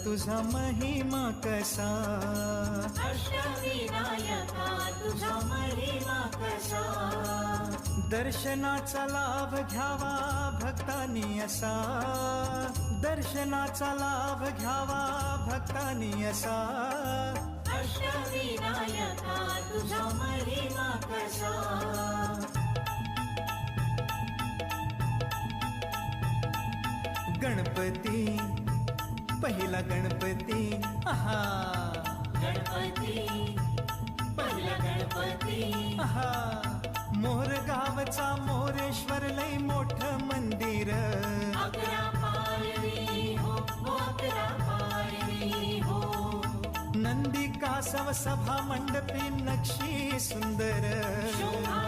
तुझा महिमा कसा, अष्टविनायका तुझा महिमा कसा, दर्शनाचा लाभ घ्यावा भक्तांनी असा, दर्शनाचा लाभ घ्यावा भक्तांनी असा, अष्टविनायका तुझा महिमा कसा. गणपती पहिला गणपती, आहा गणपती पहिला गणपती, आहा, मोर गावचा मोरेश्वर लय मोठं मंदिर, 11 पायरी हो, 11 पायरी हो, नंदी कासव सभा मंडपी नक्षी सुंदर, शोभा